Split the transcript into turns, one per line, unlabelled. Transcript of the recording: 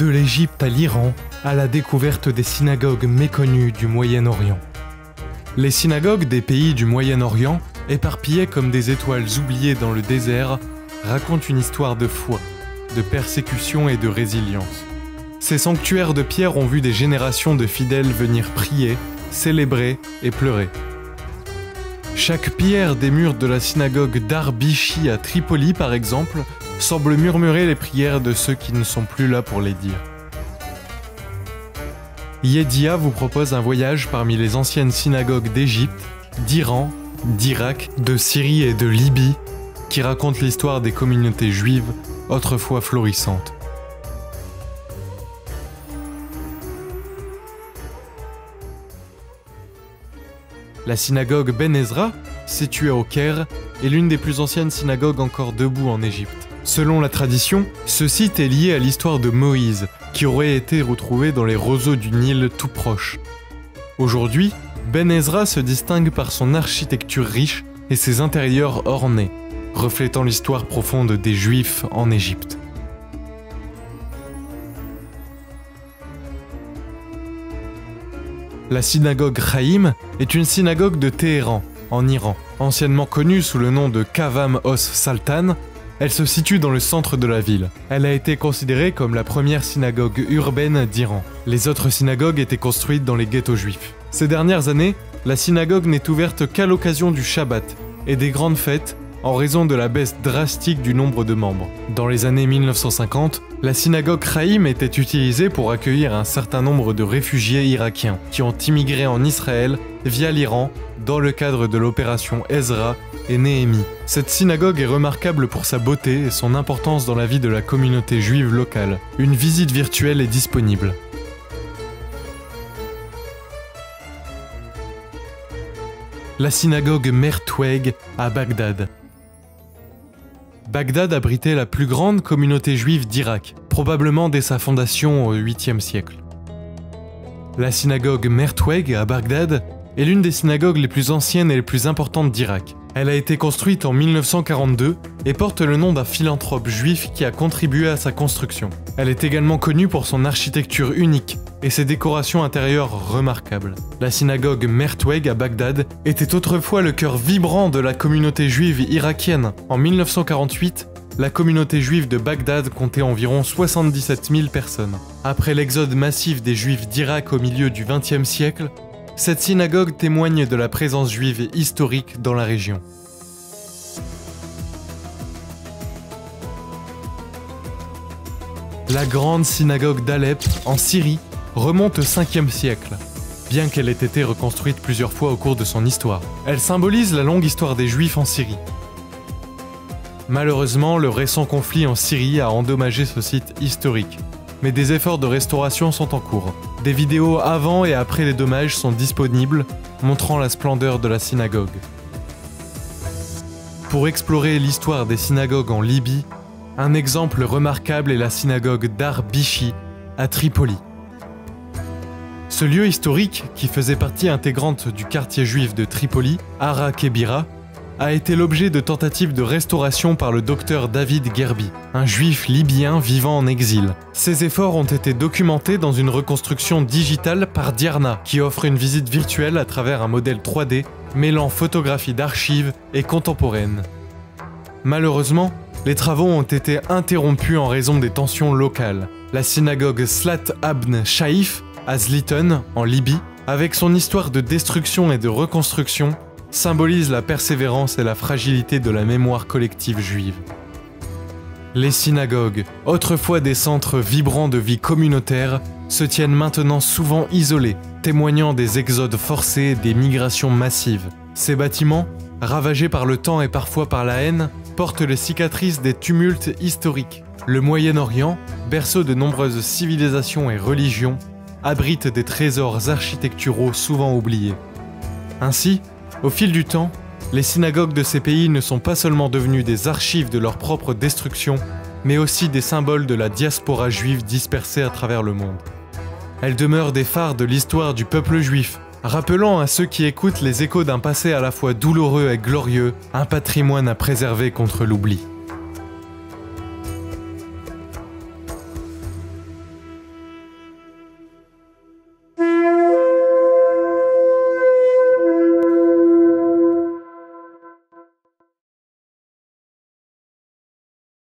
De l'Égypte à l'Iran, à la découverte des synagogues méconnues du Moyen-Orient. Les synagogues des pays du Moyen-Orient, éparpillées comme des étoiles oubliées dans le désert, racontent une histoire de foi, de persécution et de résilience. Ces sanctuaires de pierre ont vu des générations de fidèles venir prier, célébrer et pleurer. Chaque pierre des murs de la synagogue d'Ar-Bishi à Tripoli, par exemple, semble murmurer les prières de ceux qui ne sont plus là pour les dire. Yedia vous propose un voyage parmi les anciennes synagogues d'Égypte, d'Iran, d'Irak, de Syrie et de Libye, qui racontent l'histoire des communautés juives autrefois florissantes. La synagogue Ben Ezra, située au Caire, est l'une des plus anciennes synagogues encore debout en Égypte. Selon la tradition, ce site est lié à l'histoire de Moïse, qui aurait été retrouvé dans les roseaux du Nil tout proche. Aujourd'hui, Ben Ezra se distingue par son architecture riche et ses intérieurs ornés, reflétant l'histoire profonde des Juifs en Égypte. La synagogue Chaim est une synagogue de Téhéran, en Iran. Anciennement connue sous le nom de Kavam Os Saltan, elle se situe dans le centre de la ville. Elle a été considérée comme la première synagogue urbaine d'Iran. Les autres synagogues étaient construites dans les ghettos juifs. Ces dernières années, la synagogue n'est ouverte qu'à l'occasion du Shabbat et des grandes fêtes en raison de la baisse drastique du nombre de membres. Dans les années 1950, la synagogue Chaim était utilisée pour accueillir un certain nombre de réfugiés irakiens qui ont immigré en Israël via l'Iran dans le cadre de l'opération Ezra et Néhémie. Cette synagogue est remarquable pour sa beauté et son importance dans la vie de la communauté juive locale. Une visite virtuelle est disponible. La synagogue Mertweg à Bagdad. Bagdad abritait la plus grande communauté juive d'Irak, probablement dès sa fondation au 8e siècle. La synagogue Mertweg à Bagdad est l'une des synagogues les plus anciennes et les plus importantes d'Irak. Elle a été construite en 1942 et porte le nom d'un philanthrope juif qui a contribué à sa construction. Elle est également connue pour son architecture unique et ses décorations intérieures remarquables. La synagogue Mertweg à Bagdad était autrefois le cœur vibrant de la communauté juive irakienne. En 1948, la communauté juive de Bagdad comptait environ 77 000 personnes. Après l'exode massif des juifs d'Irak au milieu du XXe siècle, cette synagogue témoigne de la présence juive historique dans la région. La grande synagogue d'Alep, en Syrie, remonte au 5e siècle, bien qu'elle ait été reconstruite plusieurs fois au cours de son histoire. Elle symbolise la longue histoire des Juifs en Syrie. Malheureusement, le récent conflit en Syrie a endommagé ce site historique, mais des efforts de restauration sont en cours. Des vidéos avant et après les dommages sont disponibles, montrant la splendeur de la synagogue. Pour explorer l'histoire des synagogues en Libye, un exemple remarquable est la synagogue d'Ar-Bishi à Tripoli. Ce lieu historique, qui faisait partie intégrante du quartier juif de Tripoli, Ara Kebira, a été l'objet de tentatives de restauration par le docteur David Gerbi, un juif libyen vivant en exil. Ces efforts ont été documentés dans une reconstruction digitale par Diarna, qui offre une visite virtuelle à travers un modèle 3D mêlant photographie d'archives et contemporaine. Malheureusement, les travaux ont été interrompus en raison des tensions locales. La synagogue Slat Abn Shaif à Zliton, en Libye, avec son histoire de destruction et de reconstruction, symbolise la persévérance et la fragilité de la mémoire collective juive. Les synagogues, autrefois des centres vibrants de vie communautaire, se tiennent maintenant souvent isolés, témoignant des exodes forcés et des migrations massives. Ces bâtiments, ravagés par le temps et parfois par la haine, portent les cicatrices des tumultes historiques. Le Moyen-Orient, berceau de nombreuses civilisations et religions, abrite des trésors architecturaux souvent oubliés. Ainsi, au fil du temps, les synagogues de ces pays ne sont pas seulement devenues des archives de leur propre destruction, mais aussi des symboles de la diaspora juive dispersée à travers le monde. Elles demeurent des phares de l'histoire du peuple juif, rappelant à ceux qui écoutent les échos d'un passé à la fois douloureux et glorieux, un patrimoine à préserver contre l'oubli.